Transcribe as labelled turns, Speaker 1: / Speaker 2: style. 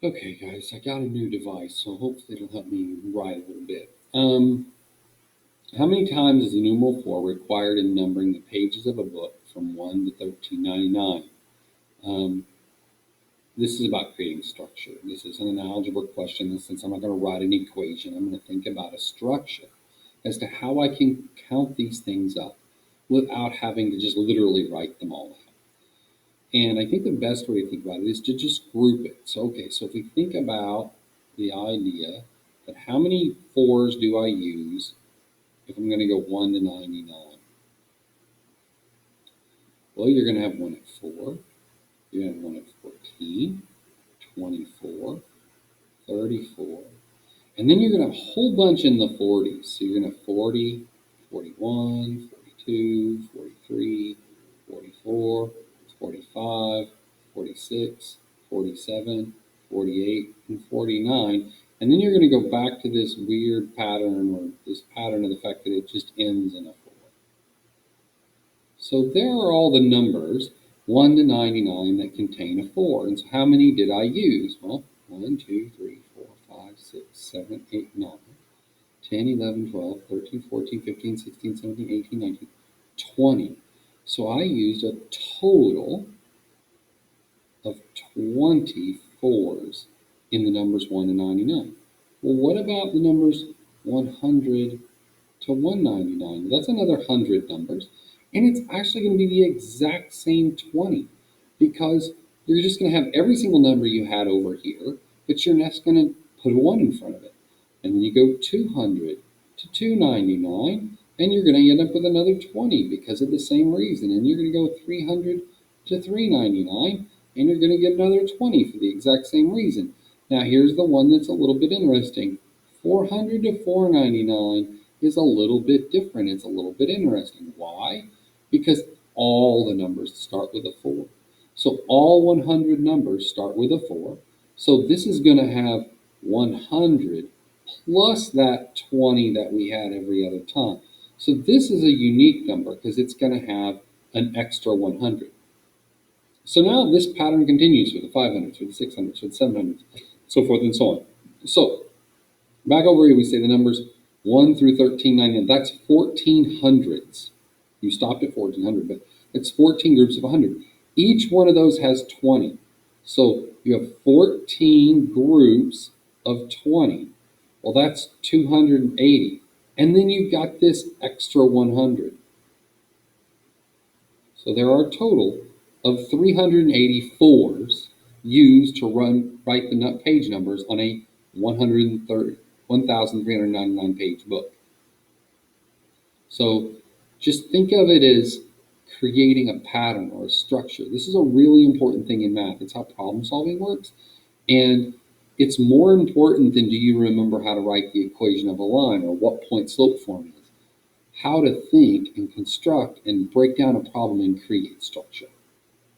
Speaker 1: Okay, guys, I got a new device, so hopefully it'll help me write a little bit. How many times is the numeral 4 required in numbering the pages of a book from 1 to 1399? Um, this is about creating structure. This isn't an algebra question. Since I'm not going to write an equation, I'm going to think about a structure as to how I can count these things up without having to just literally write them all out. And I think the best way to think about it is to just group it. So if we think about the idea that how many fours do I use if I'm going to go 1 to 99? Well, you're going to have one at 4, you're going to have one at 14, 24, 34, and then you're going to have a whole bunch in the 40s. So you're going to have 40, 41, 42, 43, 44, 45, 46, 47, 48, and 49. And then you're going to go back to this weird pattern or this pattern of the fact that it just ends in a 4. So there are all the numbers 1 to 99 that contain a 4. And so how many did I use? Well, 1, 2, 3, 4, 5, 6, 7, 8, 9, 10, 11, 12, 13, 14, 15, 16, 17, 18, 19, 20. So I used a total of 20 fours in the numbers 1 to 99. Well, what about the numbers 100 to 199? That's another 100 numbers. And it's actually going to be the exact same 20 because you're just going to have every single number you had over here, but you're just going to put a 1 in front of it. And then you go 200 to 299, and you're going to end up with another 20 because of the same reason. And you're going to go 300 to 399, and you're going to get another 20 for the exact same reason. Now here's the one that's a little bit interesting. 400 to 499 is a little bit different. It's a little bit interesting. Why? Because all the numbers start with a 4. So all 100 numbers start with a 4. So this is going to have 100 plus that 20 that we had every other time. So this is a unique number because it's going to have an extra 100. So now this pattern continues with the 500s, with the 600s, with the 700s, so forth and so on. So back over here, we say the numbers 1 through 1399. That's 14 hundreds. You stopped at 1400, but it's 14 groups of 100. Each one of those has 20. So you have 14 groups of 20. Well, that's 280. And then you've got this extra 100. So there are a total of 384s used to write the page numbers on a 1,399 page book. So just think of it as creating a pattern or a structure. This is a really important thing in math. It's how problem solving works. And it's more important than do you remember how to write the equation of a line or what point slope formula is. How to think and construct and break down a problem and create structure.